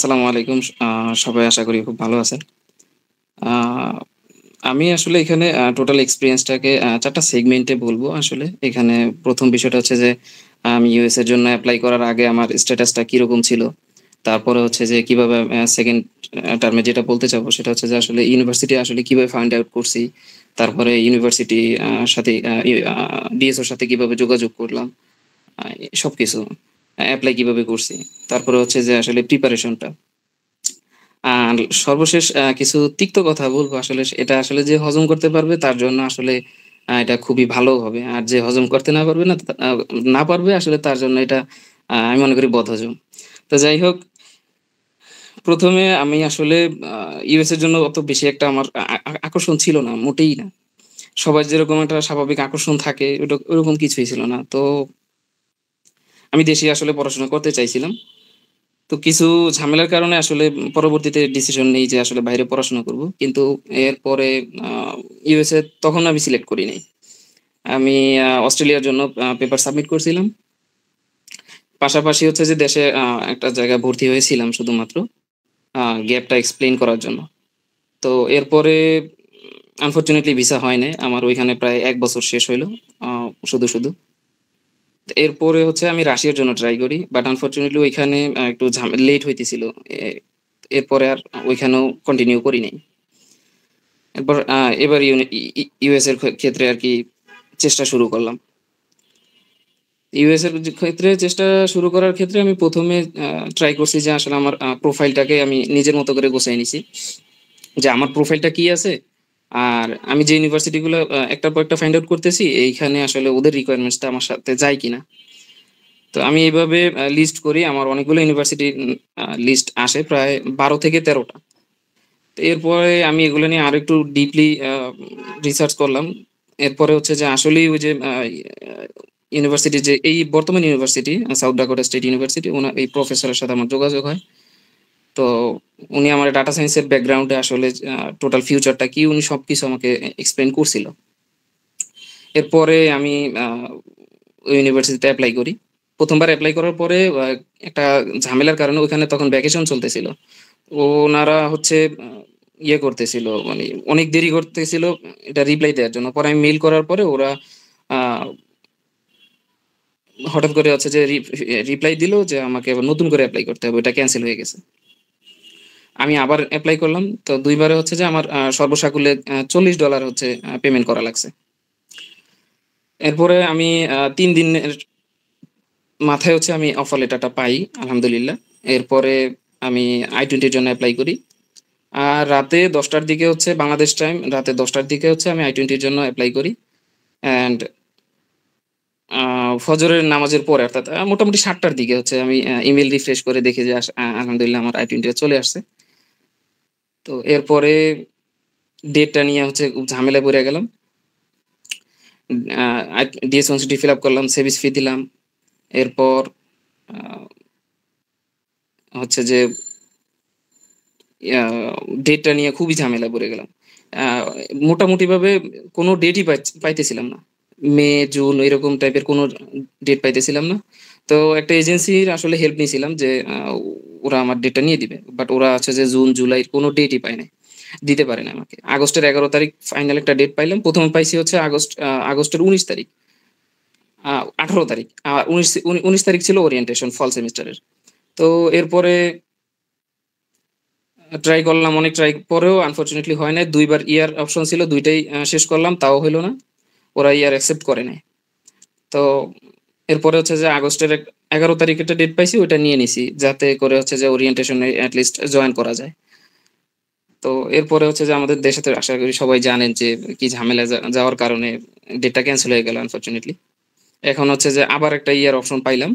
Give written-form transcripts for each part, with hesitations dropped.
আসসালামু আলাইকুম। সবাই আশা করি খুব ভালো আছেন। আ আমি আসলে এখানে টোটাল এক্সপেরিয়েন্সটাকে ৪ টা সেগমেন্টে বলবো আসলে। এখানে ১ম বিষয়টা হচ্ছে যে আমি ইউএস এর জন্য এপ্লাই করার আগে আমার স্ট্যাটাসটা কিরকম ছিল। তারপরে হচ্ছে যে কিভাবে 2nd টার্মে যেটা বলতে চাবো সেটা হচ্ছে যে আসলে ইউনিভার্সিটি আসলে কিভাবে ফাইন্ড আউট করছি। তারপরে ইউনিভার্সিটি সাথে ডিএসওর সাথে কিভাবে যোগাযোগ করলাম। আ সবকিছু। এপ্লাই কিভাবে করছি। তারপরে হচ্ছে যে আসলে প্রিপারেশনটা। আর সর্বশেষ কিছু তিক্ত কথা বলবো আসলে এটা আসলে যে হজম করতে পারবে তার জন্য আসলে এটা খুবই ভালো হবে। আর যে হজম করতে না পারবে না পারবে আসলে তার জন্য এটা আমি মনে করি বদহজম। তো যাই হোক ১ম এ আমি আসলে আ ইউএস এর জন্য অত বেশি একটা আমার আ আ আকর্ষণ ছিল না, মোটেই না। সবার যেরকম একটা স্বাভাবিক আকর্ষণ থাকে ওরকম কিছুই ছিল না। তো আমি দেশেই আসলে পড়াশোনা করতে চাইছিলাম। তো কিছু ঝামেলার কারণে আসলে পরবর্তীতে ডিসিশন নেই যে আসলে বাইরে পড়াশোনা করব। কিন্তু এরপরে আ ইউএসএ তখন আমি সিলেক্ট করি নাই। আমি অস্ট্রেলিয়ার জন্য পেপার সাবমিট করছিলাম। পাশাপাশি হচ্ছে যে দেশে একটা জায়গায় ভর্তি হয়েছিলাম শুধুমাত্র গ্যাপটা এক্সপ্লেইন করার জন্য। তো এরপরে আনফরচুনেটলি ভিসা হয় নাই। আমার ওইখানে প্রায় ১ বছর শেষ হইল আ শুধু। এরপরে হচ্ছে আমি রাশিয়ার জন্য ট্রাই করি। বাট আনফরচুনেটলি ওইখানে একটু লেট হইতেছিল। এ এরপরে আর ওইখানেও কন্টিনিউ করি নাই। এরপর এবার ইউনি ই ই ইউএস এর ক্ষেত্রে আরকি চেষ্টা শুরু করলাম। ইউএস এর ক্ষেত্রে চেষ্টা শুরু করার ক্ষেত্রে আমি ১ম এ ট্রাই করছি যে আসলে আমার প্রোফাইলটাকে আমি নিজের মতো করে গোছায় নিছি। যে আমার প্রোফাইলটা কি আছে? আর আমি যে ইউনিভার্সিটি গুলো একটার পর একটা ফাইন্ড আউট করতেছি এইখানে আসলে ওদের রিকোয়ারমেন্টস টা আমার সাথে যায় কিনা। তো আমি এভাবে লিস্ট করি। আমার অনেকগুলো ইউনিভার্সিটির লিস্ট আসে প্রায় ১২ থেকে ১৩ টা। তো এরপরে আমি এগুলো নিয়ে আরেকটু ডিপলি রিসার্চ করলাম। এরপরে হচ্ছে যে আসলেই ওই যে ইউনিভার্সিটি যে এই বর্তমান university south Dakota state university এই প্রফেসরের সাথে আমার যোগাযোগ হয়। তো উনি আমার ডাটা সায়েন্স এর ব্যাকগ্রাউন্ডে আসলে টোটাল ফিউচারটা কি উনি সবকিছু আমাকে এক্সপ্লেইন করছিল। এরপরে আমি আ ওই ইউনিভার্সিটিতে এপ্লাই করি। ১ম বার এপ্লাই করার পরে একটা ঝামেলার কারণে ওখানে তখন ভ্যাকেশন চলতেছিল। ওনারা হচ্ছে আ ইয়ে করতেছিল মানে অনেক দেরি করতেছিল এটা রিপ্লাই দেওয়ার জন্য। পরে আমি মেইল করার পরে ওরা আ হঠাৎ করে হচ্ছে যে রিপ্লাই দিল যে আমাকে আবার নতুন করে এপ্লাই করতে হবে। ওটা ক্যানসেল হয়ে গেছে। আমি আবার এপ্লাই করলাম। তো ২ বারে হচ্ছে যে আমার সর্বসাকুল্যে $৪০ হচ্ছে পেমেন্ট করা লাগছে। এরপরে আমি ৩ দিনের মাথায় হচ্ছে আমি অফার লেটারটা পাই আলহামদুলিল্লাহ। এরপরে আমি I-20 এর জন্য এপ্লাই করি। আর রাতে ১০ টার দিকে হচ্ছে বাংলাদেশ টাইম রাতে ১০ টার দিকে হচ্ছে আমি I-20 এর জন্য এপ্লাই করি। অ্যান্ড আ ফজরের নামাজের পরে অর্থাৎ মোটামুটি ৭ টার দিকে হচ্ছে আমি ইমেইল রিফ্রেশ করে দেখি যে আলহামদুলিল্লাহ আমার I-20 টা চলে আসছে। তো এরপরে ডেটটা নিয়ে হচ্ছে খুব ঝামেলায় পইড়া গেলাম। আ DS-160 ফিল আপ করলাম, সেভিস ফি দিলাম। এরপর আ হচ্ছে যে ইয়া ডেটটা নিয়ে খুবই ঝামেলায় পড়ে গেলাম। আ মোটামুটিভাবে কোনো ডেটই পাইতেছিলাম না। মে, জুন এরকম টাইপের কোনো ডেট পাইতেছিলাম না। তো একটা এজেন্সির আসলে হেল্প নিছিলাম যে ওরা আমার ডেটটা নিয়ে দিবে। বাট ওরা আছে যে জুন, জুলাই কোনো ডেটই পায় নাই। দিতে পারে নাই আমাকে। আগস্টের ১১ তারিখ ফাইনাল একটা ডেট পাইলাম। ১ম এ পাইছি হচ্ছে আগস্টের ১৯ তারিখ। আ ১৮ তারিখ। ১৯ তারিখ ছিল ওরিয়েন্টেশন ফল সেমিস্টারের। তো এরপরে ট্রাই করলাম অনেক ট্রাই পরেও আনফরচুনেটলি হয় নাই। ২ বার ইয়ার অপশন ছিল ২ টাই শেষ করলাম তাও হইল না। ওরা ইয়ার অ্যাকসেপ্ট করে নাই। তো এরপরে হচ্ছে যে আগস্টের ১১ তারিখ একটা ডেট পাইছি ওইটা নিয়ে নিছি। যাতে করে হচ্ছে যে orientation A at least join করা যায়। তো এরপরে হচ্ছে যে আমাদের দেশে তো আশা করি সবাই জানেন যে কি ঝামেলায় যাওয়ার কারণে ডেটটা ক্যানসেল হয়ে গেল আনফরচুনেটলি। এখন হচ্ছে যে আবার একটা ইয়ার অপশন পাইলাম।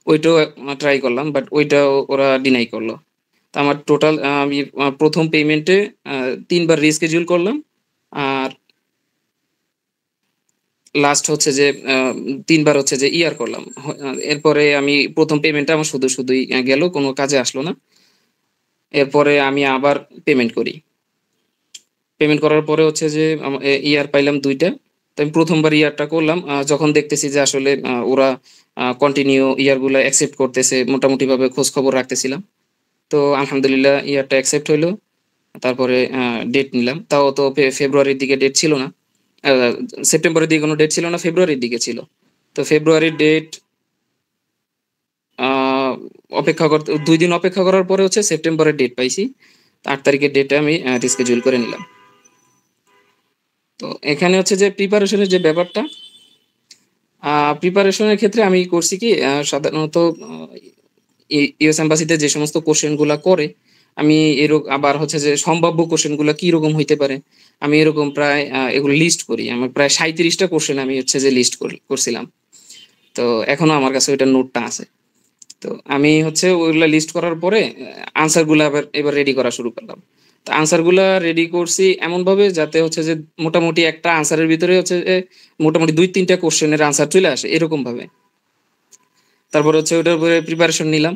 ওইটাও ট্রাই করলাম বাট ওইটাও ওরা ডিনাই করল। তো আমার টোটাল আমি ১ম পেমেন্টে ৩ বার রিশিডিউল করলাম। আর লাস্ট হচ্ছে যে ৩ বার হচ্ছে যে ইয়ার করলাম। এরপরে আমি ১ম পেমেন্টটা আমার শুধুই গেল, কোন কাজে আসলো না। এরপরে আমি আবার পেমেন্ট করি। পেমেন্ট করার পরে হচ্ছে যে ইয়ার পাইলাম ২ টা। তো আমি ১ম বার ইয়ারটা করলাম। যখন দেখতেছি যে আসলে ওরা কন্টিনিউ ইয়ার গুলা অ্যাকসেপ্ট করতেছে, মোটামুটিভাবে খোঁজ খবর রাখতেছিলাম। তো আলহামদুলিল্লাহ ইয়ারটা অ্যাকসেপ্ট হইলো। তারপরে ডেট নিলাম। তাও তো ফেব্রুয়ারির দিকে ডেট ছিল না। আ সেপ্টেম্বরের দিকে কোনো ডেট ছিল না, ফেব্রুয়ারির দিকে ছিল। তো ফেব্রুয়ারির ডেট আ অপেক্ষা করতে ২ দিন অপেক্ষা করার পরে হচ্ছে সেপ্টেম্বরের ডেট পাইছি। ৮ তারিখের ডেটে আমি রিশিডিউল করে নিলাম। তো এখানে হচ্ছে যে প্রিপারেশন এর যে ব্যাপারটা, আ প্রিপারেশন এর ক্ষেত্রে আমি করছি কি সাধারণত ইউএস এম্বাসিতে যে সমস্ত কোয়েশ্চেন গুলা করে, আমি আবার হচ্ছে যে সম্ভাব্য কোয়েশ্চেন গুলা কি রকম হইতে পারে, আমি এরকম প্রায় এগুলো লিস্ট করি। আমার প্রায় ৩৭ টা কোয়েশ্চেন আমি হচ্ছে যে লিস্ট করছিলাম। তো এখনো আমার কাছে ওইটার নোটটা আছে। তো আমি হচ্ছে ওইগুলা লিস্ট করার পরে আনসার গুলা এবার রেডি করা শুরু করলাম। তো আনসার গুলা রেডি করছি এমনভাবে যাতে হচ্ছে যে মোটামুটি একটা আনসারের ভিতরে হচ্ছে যে মোটামুটি ২-৩ টা কোয়েশ্চেনের আনসার চলে আসে এরকম ভাবে। তারপর হচ্ছে ওটার উপরে প্রিপারেশন নিলাম।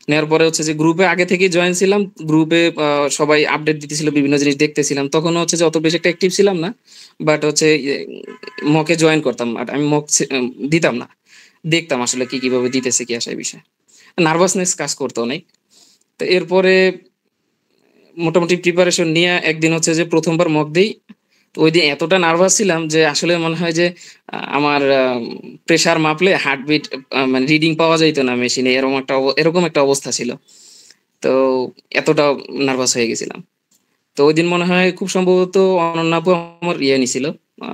নেওয়ার পরে হচ্ছে যে গ্রুপে আগে থেকেই জয়েন ছিলাম। গ্রুপে সবাই আপডেট দিতেছিল, বিভিন্ন জিনিস দেখতেছিলাম। তখনও হচ্ছে যে অত বেশি একটা অ্যাক্টিভ ছিলাম না। বাট হচ্ছে মকে জয়েন করতাম। বাট আমি মক দিতাম না। দেখতাম আসলে কিভাবে দিতেছে কি আসে এই বিষয়ে। নার্ভাসনেস কাজ করতো অনেক। তো এরপরে মোটামুটি প্রিপারেশন নিয়ে একদিন হচ্ছে যে ১ম বার মক দেই। তো ঐদিন এতটা নার্ভাস ছিলাম যে আসলে মনে হয় যে আমার প্রেশার মাপলে হার্টবিট মানে রিডিং পাওয়া যাইত না মেশিনে। এরকম একটা অবস্থা ছিল। তো এতটা নার্ভাস হয়ে গেছিলাম। তো ঐদিন মনে হয় খুব সম্ভবত অনন্যা আপু আমার নিছিল। আ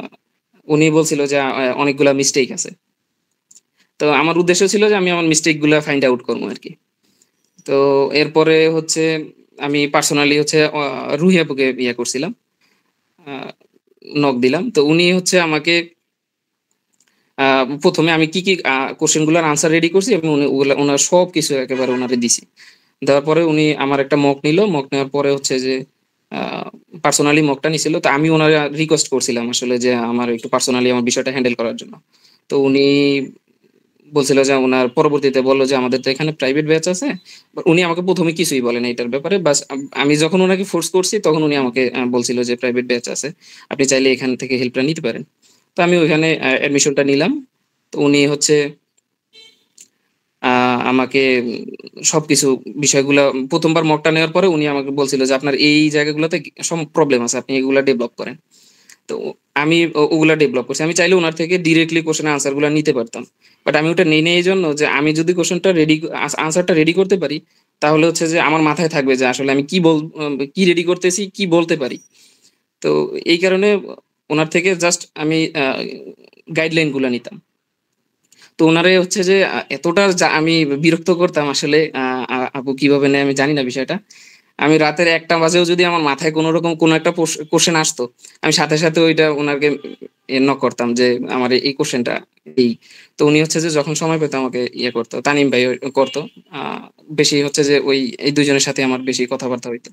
উনি বলছিল যে অনেকগুলা মিস্টেক আছে। তো আমার উদ্দেশ্য ছিল যে আমি আমার মিস্টেক গুলা ফাইন্ড আউট করবো আরকি। তো এরপরে হচ্ছে আমি পার্সোনালি হচ্ছে রুহি আপুকে করছিলাম। আ নক দিলাম। তো উনি হচ্ছে আমাকে ১ম এ আমি কি কোয়েশ্চেন গুলার আনসার রেডি করছি এবং উনার সবকিছু একেবারে উনারে দিছি। দেওয়ার পরে উনি আমার একটা মক নিল। মক নেওয়ার পরে হচ্ছে যে আ পার্সোনালি মকটা নিছিল। তো আমি উনারে রিকোয়েস্ট করছিলাম আসলে যে আমার একটু পার্সোনালি আমার বিষয়টা হ্যান্ডেল করার জন্য। তো উনি বলছিল যে উনার পরবর্তীতে বলল যে, "আমাদের তো এখানে প্রাইভেট ব্যাচ আছে।" উনি আমাকে ১ম এ কিছুই বলে নাই এটার ব্যাপারে। বাস আমি যখন উনাকে ফোর্স করছি তখন উনি আমাকে বলছিল যে, "প্রাইভেট ব্যাচ আছে। আপনি চাইলে এখান থেকে হেল্পটা নিতে পারেন।" তো আমি ওইখানে অ্যাডমিশনটা নিলাম। তো উনি হচ্ছে আ আমাকে সবকিছু বিষয়গুলা ১ম বার মকটা নেওয়ার পরে উনি আমাকে বলছিল যে, "আপনার এই জায়গাগুলোতে প্রবলেম আছে। আপনি এগুলা ডেভেলপ করেন।" তো আমি ওগুলা ডেভেলপ করছি। আমি চাইলে উনার থেকে ডিরেক্টলি কোয়েশ্চেন এর আনসার গুলা নিতে পারতাম। বাট আমি ওটা নেই নাই এইজন্য যে আমি যদি কোয়েশ্চেনটা আনসারটা রেডি করতে পারি, তাহলে হচ্ছে যে আমার মাথায় থাকবে যে আসলে আমি কি রেডি করতেছি, কি বলতে পারি। তো এই কারণে উনার থেকে জাস্ট আমি গাইডলাইন গুলা নিতাম। তো উনারে হচ্ছে যে এতটা আমি বিরক্ত করতাম আসলে আপু কিভাবে নেয় আমি জানি না বিষয়টা। আমি রাতের ১টা বাজেও যদি আমার মাথায় কোনরকম কোন একটা কোয়েশ্চেন আসতো, আমি সাথে, সাথে ওইটা উনাকে নক করতাম যে আমার এই কোয়েশ্চেনটা এই। তো উনি হচ্ছে যে যখন সময় পেত আমাকে করত। তানিম ভাই করত। আ বেশি হচ্ছে যে এই ২ জনের সাথে আমার বেশি কথাবার্তা হইতো।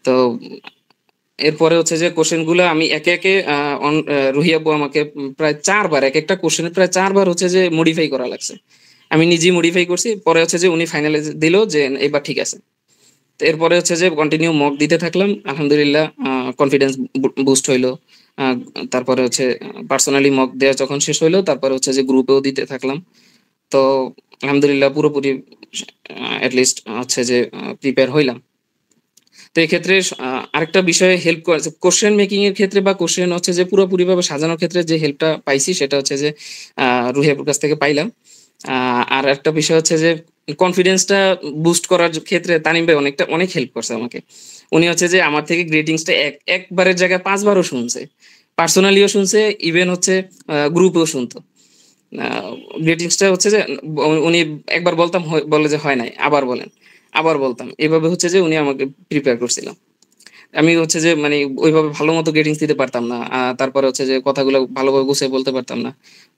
তো এরপরে হচ্ছে যে কোয়েশ্চেন গুলা আমি একে, একে আ অন আ রুহি আপু আমাকে প্রায় ৪ বার একেকটা কোয়েশ্চেনে প্রায় ৪ বার হচ্ছে যে মডিফাই করা লাগছে। আমি নিজেই মডিফাই করছি। পরে হচ্ছে যে উনি ফাইনালাইজ দিল যে এবার ঠিক আছে। তো এরপরে হচ্ছে যে কন্টিনিউ মক দিতে থাকলাম। আলহামদুলিল্লাহ কনফিডেন্স বুস্ট হইলো। আ তারপরে হচ্ছে পার্সোনালি মক দেয়া যখন শেষ হইলো, তারপরে হচ্ছে যে গ্রুপেও দিতে থাকলাম। তো আলহামদুলিল্লাহ পুরোপুরি এট লিস্ট হচ্ছে যে প্রিপেয়ার হইলাম। তো এক্ষেত্রে আরেকটা বিষয়ে হেল্প করেছে কোয়েশ্চেন মেকিং এর ক্ষেত্রে বা কোয়েশ্চেন হচ্ছে যে পুরোপুরিভাবে সাজানোর ক্ষেত্রে যে হেল্পটা পাইছি সেটা হচ্ছে যে রুহি আপুর কাছ থেকে পাইলাম। আ আর একটা বিষয় হচ্ছে যে কনফিডেন্সটা বুস্ট করার ক্ষেত্রে তানিম ভাই অনেক হেল্প করছে আমাকে। উনি হচ্ছে যে আমার থেকে গ্রেটিংসটা একবারের জায়গায় ৫ বারও শুনছে। পার্সোনালিও শুনছে, ইভেন হচ্ছে গ্রুপেও শুনতো। আ গ্রিটিংসটা হচ্ছে যে উনি একবার বলতাম বলে যে হয় নাই। আবার বলেন। আবার বলতাম। এভাবে হচ্ছে যে উনি আমাকে প্রিপেয়ার করছিল। আমি হচ্ছে যে মানে ওইভাবে ভালো মতো গ্রিটিংস দিতে পারতাম না। তারপরে হচ্ছে যে কথাগুলো ভালোভাবে গুছিয়ে বলতে পারতাম না।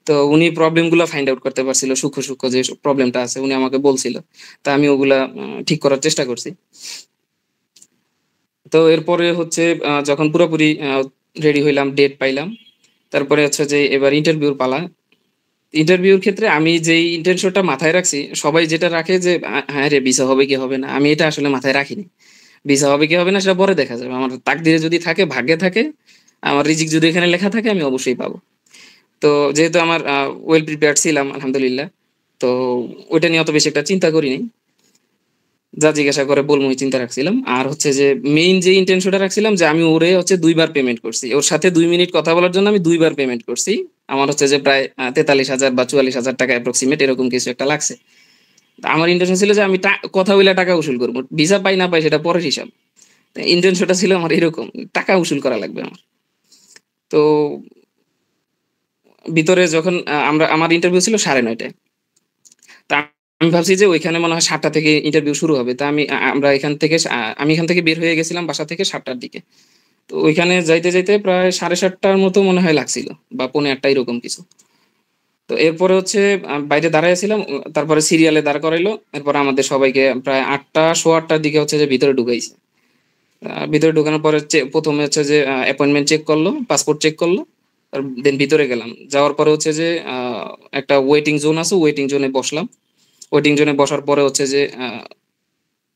তো উনি প্রবলেম গুলা ফাইন্ড আউট করতে পারছিল। সূক্ষ্ম, সূক্ষ্ম যে প্রবলেমটা আছে উনি আমাকে বলছিল। তো আমি ওগুলা ঠিক করার চেষ্টা করছি। তো এরপরে হচ্ছে যখন পুরোপুরি রেডি হইলাম, ডেট পাইলাম। তারপরে হচ্ছে যে এবার ইন্টারভিউর পালা। ইন্টারভিউর ক্ষেত্রে আমি যেই ইনটেনশনটা মাথায় রাখছি, সবাই যেটা রাখে যে হ্যাঁ রে ভিসা হবে কি হবে না। আমি এটা আসলে মাথায় রাখিনি। ভিসা হবে কি হবে না সেটা পরে দেখা যাবে। আমার তাকদিরে যদি থাকে, ভাগ্যে থাকে, আমার রিজিক যদি এখানে লেখা থাকে আমি অবশ্যই পাবো। তো যেহেতু আমার ওয়েল প্রিপেয়ার্ড ছিলাম আলহামদুলিল্লাহ। তো ওইটা নিয়ে অত বেশি একটা চিন্তা করিনি। যা জিজ্ঞাসা করে বলবো এই চিন্তা রাখছিলাম। আর হচ্ছে যে মেইন যে ইনটেনশনটা রাখছিলাম যে আমি ওরে হচ্ছে ২ বার পেমেন্ট করছি। ওর সাথে ২ মিনিট কথা বলার জন্য আমি ২ বার পেমেন্ট করছি। আমার হচ্ছে যে প্রায় ৪৩,০০০ বা ৪৪,০০০ টাকা অ্যাপ্রক্সিমেট এরকম কিছু একটা লাগছে। তো আমার ইনটেনশন ছিল যে আমি কথা বইলা টাকা উসুল করব। ভিসা পাই না পাই সেটা পরের হিসাব। ইনটেনশনটা ছিল আমার এরকম। টাকা উসুল করা লাগবে আমার। তো ভিতরে যখন আমার ইন্টারভিউ ছিল ৯:৩০ টায়। তা আমি ভাবছি যে ওইখানে মনে হয় ৭টা থেকে ইন্টারভিউ শুরু হবে। তা আমি আমরা এখান থেকে আমি এখান থেকে বের হয়ে গেছিলাম বাসা থেকে ৭টার দিকে। তো ওইখানে যাইতে প্রায় ৭:৩০টার মতো মনে হয় লাগছিল বা পৌনে ৮টা এরকম কিছু। তো এরপরে হচ্ছে বাইরে দাঁড়ায় ছিলাম। তারপরে সিরিয়ালে দাঁড় করাইলো। এরপরে আমাদের সবাইকে প্রায় ৮টা, সোয়া ৮টার দিকে হচ্ছে যে ভিতরে ঢুকাইছে। ভিতরে ঢোকানোর পরে ১ম এ হচ্ছে যে অ্যাপয়েন্টমেন্ট চেক করলো, পাসপোর্ট চেক করলো। দেন ভিতরে গেলাম। যাওয়ার পরে হচ্ছে যে একটা ওয়েটিং জোন আছে, ওয়েটিং জোনে বসলাম। ওয়েটিং জোনে বসার পরে হচ্ছে যে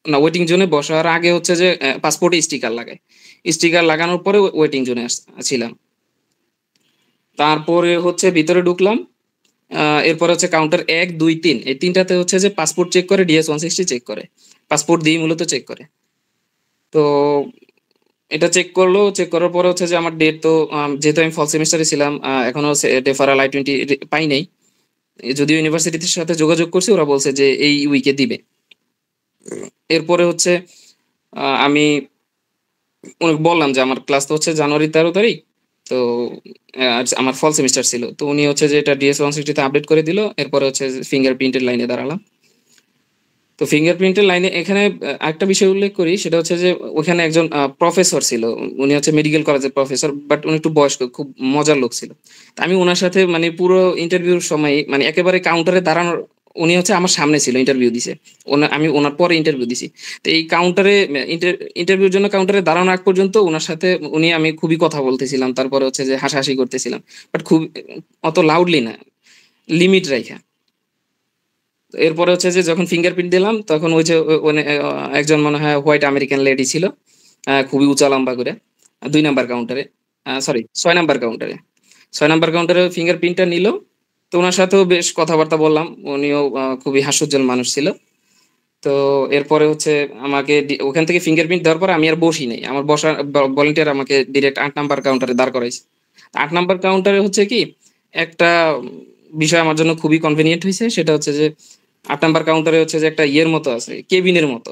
না ওয়েটিং জোনে বসার আগে হচ্ছে যে পাসপোর্টে স্টিকার লাগায়। স্টিকার লাগানোর পরে ওয়েটিং জোনে ছিলাম। তারপরে হচ্ছে ভিতরে ঢুকলাম। এরপরে হচ্ছে কাউন্টার ১, ২, ৩ এই ৩ টাতে হচ্ছে যে পাসপোর্ট চেক করে, DS-160 চেক করে। পাসপোর্ট দিয়েই মূলত চেক করে। তো এটা চেক করলো। চেক করার পরে হচ্ছে যে আমার ডেট তো যেহেতু আমি ফল সেমিস্টারে ছিলাম, এখনো ডেফারাল I-20 পাই নাই। যদিও ইউনিভার্সিটির সাথে যোগাযোগ করছি, ওরা বলছে যে এই উইকে দিবে। এরপরে হচ্ছে আমি উনাকে বললাম যে আমার ক্লাস তো হচ্ছে জানুয়ারির ১৩ তারিখ। তো আমার ফল সেমিস্টার ছিল। তো উনি হচ্ছে যে এটা DS-160 তে আপডেট করে দিল। এরপরে হচ্ছে ফিঙ্গারপ্রিন্টের লাইনে দাঁড়ালাম। তো ফিঙ্গারপ্রিন্টের লাইনে এখানে আরেকটা বিষয় উল্লেখ করি, সেটা হচ্ছে যে ওখানে একজন প্রফেসর ছিল। উনি হচ্ছে মেডিকেল কলেজের প্রফেসর, বাট উনি একটু বয়স্ক, খুব মজার লোক ছিল। তো আমি উনার সাথে মানে পুরো ইন্টারভিউর সময় মানে একেবারে কাউন্টারে দাঁড়ানোর, উনি হচ্ছে আমার সামনে ছিল, ইন্টারভিউ দিছে। আমি উনার পরে ইন্টারভিউ দিছি। তো এই কাউন্টারে ইন্টারভিউর জন্য কাউন্টারে দাঁড়ানোর আগ পর্যন্ত উনার সাথে আমি খুবই কথা বলতেছিলাম। তারপরে হচ্ছে যে হাসাহাসি করতেছিলাম। বাট খুব অত লাউডলি না, লিমিট রাইখা। এরপরে হচ্ছে যে যখন ফিঙ্গারপ্রিন্ট দিলাম তখন ওই যে মানে একজন মনে হয় হোয়াইট আমেরিকান লেডি ছিল। খুবই উঁচা লম্বা করে। ২ নাম্বার কাউন্টারে। সরি ৬ নাম্বার কাউন্টারে। ৬ নাম্বার কাউন্টারে ফিঙ্গারপ্রিন্টটা নিল। তো উনার সাথেও বেশ কথাবার্তা বললাম। উনিও খুবই হাস্যোজ্জ্বল মানুষ ছিল। তো এরপরে হচ্ছে আমাকে ওখান থেকে ফিঙ্গারপ্রিন্ট দেওয়ার পরে আমি আর বসি নাই। আমার বসার ভলান্টিয়ার আমাকে ডিরেক্ট ৮ নাম্বার কাউন্টারে দাঁড় করাইছে। ৮ নাম্বার কাউন্টারে হচ্ছে কি একটা বিষয় আমার জন্য খুবই কনভেনিয়েন্ট হইছে। সেটা হচ্ছে যে ৮ নাম্বার কাউন্টারে হচ্ছে যে একটা ইয়ের মতো আছে, কেবিনের মতো।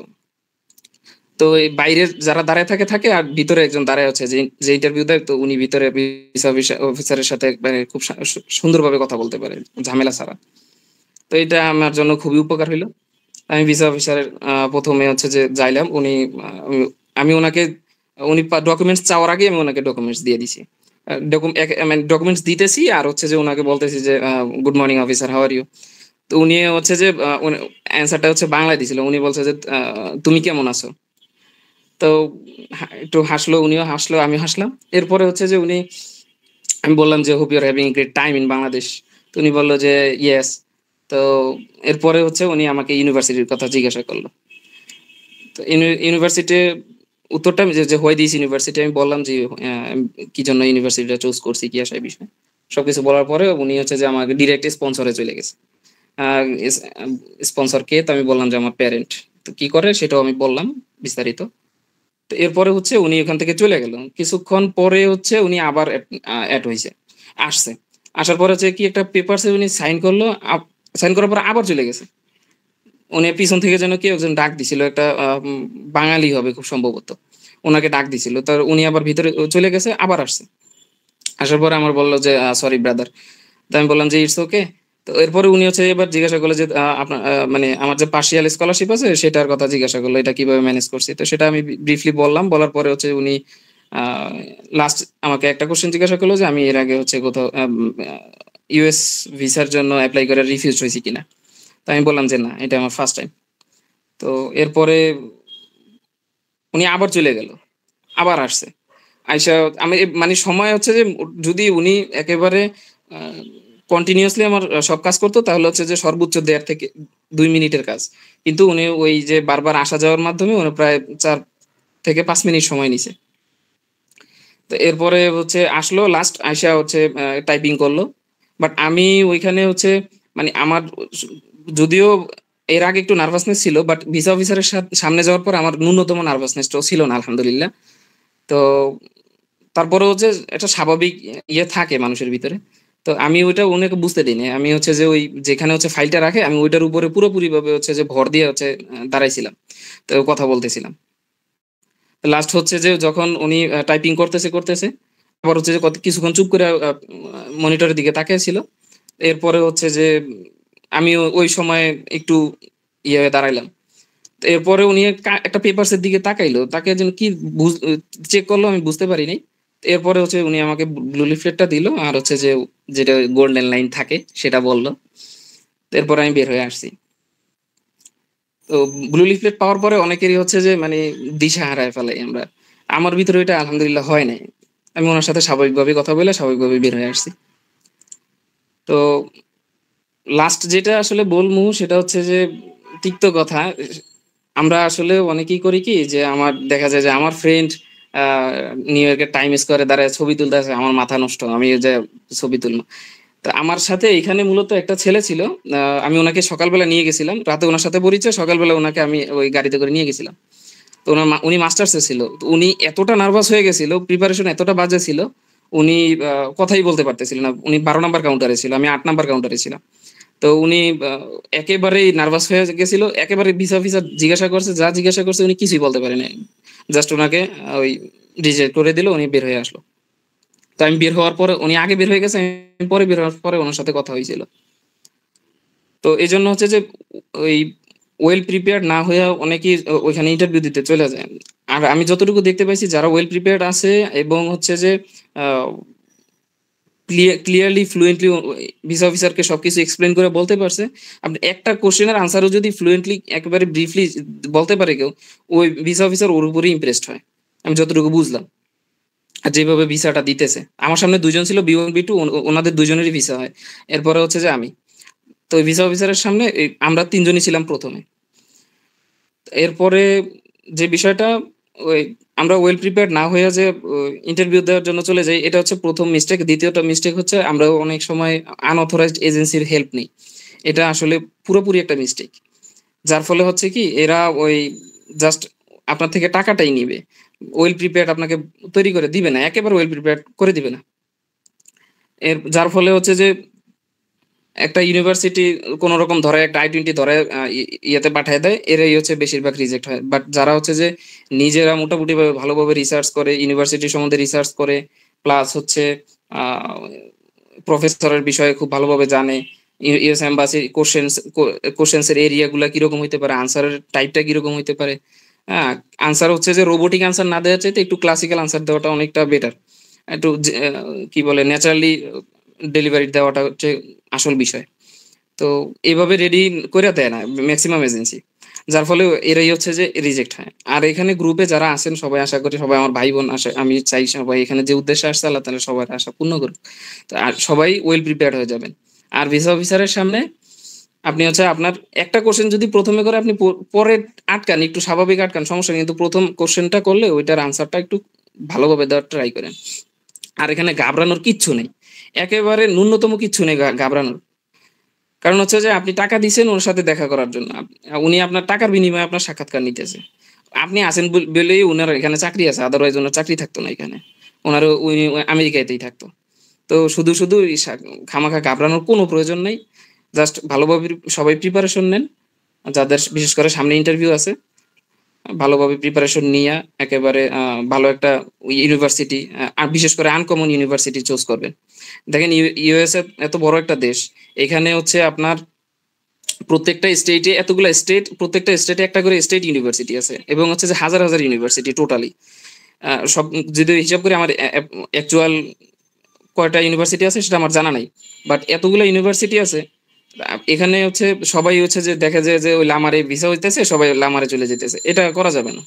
তো এই বাইরের যারা দাঁড়ায় থাকে আর ভিতরে একজন দাঁড়ায় আছে যে ইন্টারভিউ দেয়। তো উনি ভিতরে ভিসা অফিসারের সাথে একবারে খুব সুন্দরভাবে কথা বলতে পারে, ঝামেলা ছাড়া। তো এটা আমার জন্য খুবই উপকার হইলো। আমি ভিসা অফিসারের ১ম এ হচ্ছে যে যাইলাম। আমি উনাকে উনি ডকুমেন্টস চাওয়ার আগেই আমি উনাকে ডকুমেন্টস দিয়ে দিছি। আ ডকুম এক মানে ডকুমেন্টস দিতেছি আর হচ্ছে যে উনাকে বলতেছি যে "good morning officer, how are you?" তো উনি হচ্ছে যে অ্যান্সারটা হচ্ছে বাংলায় দিছিল। উনি বলছে যে "তুমি কেমন আছো?" তো একটু হাসলো, উনিও হাসলো, আমিও হাসলাম। এরপরে হচ্ছে যে আমি বললাম যে "hope you are having great time in Bangladesh." তো উনি বলল যে "ইয়েস।" তো এরপরে হচ্ছে উনি আমাকে ইউনিভার্সিটির কথা জিজ্ঞাসা করল। তো ইউনিভার্সিটি উত্তরটা আমি যে হোয়াই দিস ইউনিভার্সিটি আমি বললাম যে কি জন্য ইউনিভার্সিটিটা চুজ করছি, কি আসে এই বিষয়ে। সবকিছু বলার পরে উনি হচ্ছে যে আমাকে ডিরেক্ট স্পন্সরে চলে গেছে। আ এস স্পন্সর কে? তো আমি বললাম যে আমার প্যারেন্ট। তো কি করে সেটাও আমি বললাম বিস্তারিত। তো এরপরে হচ্ছে উনি ওখান থেকে চলে গেল। কিছুক্ষণ পরে হচ্ছে উনি আবার এড হইছে। আসছে। আসার পরে হচ্ছে কি একটা পেপারস এ উনি সাইন করলো। সাইন করার পরে আবার চলে গেছে। উনি পিছন থেকে যেন কেউ একজন ডাক দিছিল। একটা বাঙালি হবে খুব সম্ভবত। উনাকে ডাক দিছিল। তো উনি আবার ভিতরে চলে গেছে, আবার আসছে। আসার পরে আমার বলল যে "সরি ব্রাদার।" তো আমি বললাম যে "ইটস ওকে।" তো এরপরে উনি হচ্ছে এবার জিজ্ঞাসা করলো যে আপনার মানে আমার যে পার্সিয়াল স্কলারশিপ আছে সেটার কথা জিজ্ঞাসা করলো। এটা কিভাবে ম্যানেজ করছি। তো সেটা আমি ব্রিফলি বললাম। বলার পরে হচ্ছে উনি আ লাস্ট আমাকে একটা কোয়েশ্চেন জিজ্ঞাসা করলো যে আমি এর আগে হচ্ছে কোথাও ইউএস ভিসার জন্য এপ্লাই করে রিফিউজড হইছি কিনা। তো আমি বললাম যে "না, এটা আমার ফার্স্ট টাইম।" তো এরপরে উনি আবার চলে গেল। আবার আসছে। আইসা আমি মানে সময় হচ্ছে যে যদি উনি একেবারে আ কন্টিনিউয়াসলি আমার সব কাজ করত তাহলে হচ্ছে যে সর্বোচ্চ ১.৫ থেকে ২ মিনিটের কাজ। কিন্তু উনি ওই যে বারবার আসা যাওয়ার মাধ্যমে উনি প্রায় ৪ থেকে ৫ মিনিট সময় নিছে। তো এরপরে হচ্ছে আসলো লাস্ট আইসা হচ্ছে টাইপিং করলো। বাট আমি ওইখানে হচ্ছে মানে আমার যদিও এর আগে একটু নার্ভাসনেস ছিল, বাট ভিসা অফিসারের সামনে যাওয়ার পর আমার ন্যূনতম নার্ভাসনেসটাও ছিল না আলহামদুলিল্লাহ। তো তারপরেও যে একটা স্বাভাবিক ইয়ে থাকে মানুষের ভিতরে। তো আমি ওইটা উনাকে বুঝতে দেই নাই। আমি হচ্ছে যে ওই যেখানে হচ্ছে ফাইলটা রাখে আমি ওইটার উপরে পুরোপুরিভাবে হচ্ছে যে ভর দিয়ে হচ্ছে দাঁড়াইছিলাম। তো কথা বলতেছিলাম। লাস্ট হচ্ছে যে যখন উনি টাইপিং করতেছে, আবার হচ্ছে যে কিছুক্ষণ চুপ করে মনিটরের দিকে তাকিয়ে ছিল। এরপরে হচ্ছে যে আমিও ওই সময় একটু ইয়ে হয়ে দাঁড়াইলাম। তো এরপরে উনি একটা পেপারস এর দিকে তাকাইলো। তাকিয়ে যেন কি চেক করলো আমি বুঝতে পারি নাই। এরপরে হচ্ছে উনি আমাকে ব্লু লিফলেটটা দিল আর হচ্ছে যে যেটা গোল্ডেন লাইন থাকে সেটা বলল। এরপরে আমি বের হয়ে আসছি। তো ব্লু লিফলেট পাওয়ার পরে অনেকেরই হচ্ছে যে মানে দিশা হারায় ফেলাই আমরা। আমার ভিতরে এটা আলহামদুলিল্লাহ হয় নাই। আমি ওনার সাথে স্বাভাবিকভাবে কথা বলে স্বাভাবিকভাবে বের হয়ে আসছি। তো লাস্ট যেটা আসলে বলমু সেটা হচ্ছে যে তিক্ত কথা। আমরা আসলে অনেকেই করি কি যে আমার দেখা যায় যে আমার ফ্রেন্ড নিউ ইয়র্কের টাইম স্কোয়ারে দাঁড়ায় ছবি তুলতেছে, আমার মাথা নষ্ট, আমি যে ছবি তুলবো। তো আমার সাথে এখানে মূলত একটা ছেলে ছিল। আমি ওনাকে সকালবেলা নিয়ে গেছিলাম, রাতে ওনার সাথে পরিচয়, সকালবেলা ওনাকে আমি ওই গাড়িতে করে নিয়ে গেছিলাম। তো উনি মাস্টার্সে ছিল। তো উনি এতটা নার্ভাস হয়ে গেছিল, প্রিপারেশন এতটা বাজে ছিল, উনি কথাই বলতে পারতেছিল না। উনি 12 নাম্বার কাউন্টারে ছিল, আমি 8 নাম্বার কাউন্টারে ছিলাম। তো উনি একেবারেই নার্ভাস হয়ে গেছিল। একেবারে ভিসা ফিসা জিজ্ঞাসা করছে, যা জিজ্ঞাসা করছে উনি কিছুই বলতে পারে নাই। জাস্ট উনাকে ওই রিজেক্ট করে দিল, উনি বের হয়ে আসলো। তো আমি বের হওয়ার পরে উনি আগে বের হয়ে গেছে, আমি পরে বের হওয়ার পরে ওনার সাথে কথা হয়েছিল। তো এই জন্য হচ্ছে যে ওই ওয়েল প্রিপেয়ার্ড না হয়ে অনেকেই ওইখানে ইন্টারভিউ দিতে চলে যায়। আর আমি যতটুকু দেখতে পাইছি যারা ওয়েল প্রিপেয়ার্ড আছে এবং হচ্ছে যে ক্লিয়ারলি ফ্লুয়েন্টলি ভিসা অফিসারকে সবকিছু এক্সপ্লেন করে বলতে পারছে। আপনি একটা কোশ্চেনের আনসারও যদি ফ্লুয়েন্টলি একেবারে ব্রিফলি বলতে পারে কেউ, ওই ভিসা অফিসার ওর উপরেই ইমপ্রেসড হয়। আমি যতটুকু বুঝলাম। আর যেভাবে ভিসাটা দিতেছে। আমার সামনে ২ জন ছিল B1 B2, ওনাদের ২ জনেরই ভিসা হয়। এরপরে হচ্ছে যে আমি। তো ওই ভিসা অফিসারের সামনে আমরা ৩ জনই ছিলাম ১ম এ। এরপরে যে বিষয়টা ওই আমরা ওয়েল প্রিপেয়ার্ড না হইয়া যে ইন্টারভিউ দেওয়ার জন্য চলে যাই, এটা হচ্ছে ১ম মিস্টেক। ২য় মিস্টেক হচ্ছে আমরা অনেক সময় আনঅথরাইজড এজেন্সির হেল্প নেই। এটা আসলে পুরোপুরি একটা মিস্টেক। যার ফলে হচ্ছে কি এরা ওই জাস্ট আপনার থেকে টাকাটাই নিবে। ওয়েল প্রিপেয়ার্ড আপনাকে তৈরি করে দিবে না। একেবারে ওয়েল প্রিপেয়ার্ড করে দিবে না। যার ফলে হচ্ছে যে একটা ইউনিভার্সিটি কোন রকম ধরে একটা I-20 ধরে ইয়েতে পাঠায় দেয়। এরাই হচ্ছে বেশিরভাগ রিজেক্ট হয়। বাট যারা হচ্ছে যে নিজেরা মোটামুটিভাবে ভালোভাবে রিসার্চ করে, ইউনিভার্সিটি সম্বন্ধে রিসার্চ করে, প্লাস হচ্ছে আ প্রফেসরের বিষয়ে খুব ভালোভাবে জানে। ইউএস এম্বাসি কোশ্চেনস এর এরিয়া গুলা কিরকম হইতে পারে, আনসারের টাইপটা কিরকম হইতে পারে। হ্যাঁ? আনসার হচ্ছে যে রোবটিক আনসার না দেওয়ার চাইতে একটু ক্লাসিক্যাল আনসার দেওয়াটা অনেকটা বেটার। একটু কি বলে ন্যাচারালি ডেলিভারি দেওয়াটা হচ্ছে আসল বিষয়। তো এভাবে রেডি কইরা দেয় না মেক্সিমাম এজেন্সি। যার ফলে এরাই হচ্ছে যে রিজেক্ট হয়। আর এখানে গ্রুপে যারা আছেন সবাই আশা করি সবাই আমার ভাই-বোন। আমি চাই সবাই এখানে যে উদ্দেশ্যে আসছে আল্লাহ তাআলা সবার আশা পূর্ণ করুক। তো আর সবাই ওয়েল প্রিপেয়ার্ড হয়ে যাবেন। আর ভিসা অফিসারের সামনে আপনি হচ্ছে আপনার একটা কোয়েশ্চেন যদি ১ম এ করে আপনি পরে আটকান, একটু স্বাভাবিক আটকান সমস্যা নেই। কিন্তু ১ম কোয়েশ্চেনটা করলে ওইটার আনসারটা একটু ভালোভাবে দেওয়ার ট্রাই করেন। আর এখানে ঘাবড়ানোর কিচ্ছু নেই। একেবারে ন্যূনতম কিচ্ছু নেই ঘাবড়ানোর। কারণ হচ্ছে যে আপনি টাকা দিছেন ওর সাথে দেখা করার জন্য। উনি আপনার টাকার বিনিময়ে আপনার সাক্ষাৎকার নিতেছে। আপনি আছেন বলেই উনার এখানে চাকরি আছে। আদারওয়াইজ উনার চাকরি থাকতো না এখানে। উনারও উনি আমেরিকাতেই থাকতো। তো শুধু এই খামাখা ঘাবড়ানোর কোনো প্রয়োজন নাই। জাস্ট ভালোভাবে সবাই প্রিপারেশন নেন। যাদের বিশেষ করে সামনে ইন্টারভিউ আছে, ভালোভাবে প্রিপারেশন নিয়া একেবারে ভালো একটা ইউনিভার্সিটি আর বিশেষ করে আনকমন ইউনিভার্সিটি চুজ করবেন। দেখেন ইউএসএ এত বড় একটা দেশ। এখানে হচ্ছে আপনার প্রত্যেকটা স্টেটে এতগুলা স্টেট, প্রত্যেকটা স্টেটে একটা করে স্টেট ইউনিভার্সিটি আছে এবং হচ্ছে যে হাজার ইউনিভার্সিটি টোটালি। সব যদি হিসাব করি আমার অ্যাকচুয়াল কয়টা ইউনিভার্সিটি আছে সেটা আমার জানা নাই। বাট এতগুলা ইউনিভার্সিটি আছে। এখানে হচ্ছে সবাই হচ্ছে যে দেখা যায় যে ওই লামারে ভিসা হইতেছে, সবাই লামারে চলে যেতেছে। এটা করা যাবে না।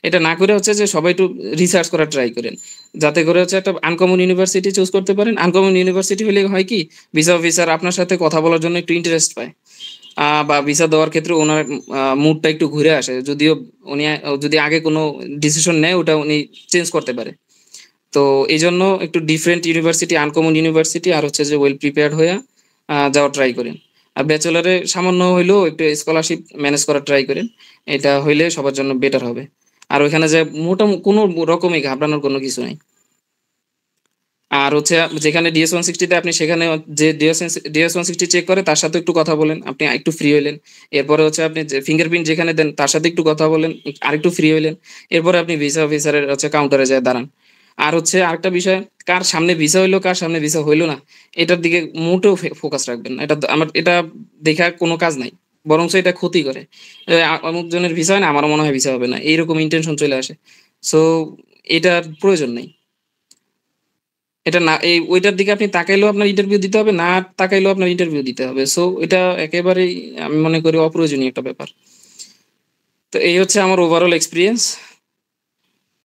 এটা না করে হচ্ছে যে সবাই একটু রিসার্চ করার ট্রাই করেন। যাতে করে হচ্ছে একটা আনকমন ইউনিভার্সিটি চুজ করতে পারেন। আনকমন ইউনিভার্সিটি হলে হয় কি ভিসা অফিসার আপনার সাথে কথা বলার জন্য একটু ইন্টারেস্ট পায়। বা ভিসা দেওয়ার ক্ষেত্রে উনার মুডটা একটু ঘুরে আসে। যদিও উনি যদি আগে কোনো ডিসিশন নেয় ওটা উনি চেঞ্জ করতে পারে। তো এইজন্য একটু ডিফারেন্ট ইউনিভার্সিটি, আনকমন ইউনিভার্সিটি আর হচ্ছে যে ওয়েল প্রিপেয়ার্ড হইয়া যাওয়ার ট্রাই করেন। আর ব্যাচেলরে সামান্য হইলেও একটু স্কলারশিপ ম্যানেজ করার ট্রাই করেন। এটা হইলে সবার জন্য বেটার হবে। আর ওইখানে যে কোনো রকমই ঘাবড়ানোর কোনো কিছু নাই। আর হচ্ছে যেখানে DS-160 তে আপনি সেখানে যে DS-160 চেক করে তার সাথে একটু কথা বলেন। আপনি একটু ফ্রি হইলেন। এরপরে হচ্ছে আপনি যে ফিঙ্গারপ্রিন্ট যেখানে দেন তার সাথে একটু কথা বলেন, আরেকটু ফ্রি হইলেন। এরপরে আপনি ভিসা অফিসারের হচ্ছে কাউন্টারে যেয়ে দাঁড়ান। আর হচ্ছে আরেকটা বিষয়, কার সামনে ভিসা হইলো, কার সামনে ভিসা হইলো না, এটার দিকে মোটেও ফোকাস রাখবেন না। আমার এটা দেখার কোনো কাজ নাই। বরঞ্চ এটা ক্ষতি করে। অমুক জনের ভিসা হয় না, আমারও মনে হয় ভিসা হবে না। এইরকম ইনটেনশন চলে আসে। সো এটার প্রয়োজন নেই। এটা না, ওইটার দিকে আপনি তাকাইলেও আপনার ইন্টারভিউ দিতে হবে, না তাকাইলেও আপনার ইন্টারভিউ দিতে হবে। সো এটা একেবারেই আমি মনে করি অপ্রয়োজনীয় একটা ব্যাপার। তো এই হচ্ছে আমার ওভারঅল এক্সপেরিয়েন্স।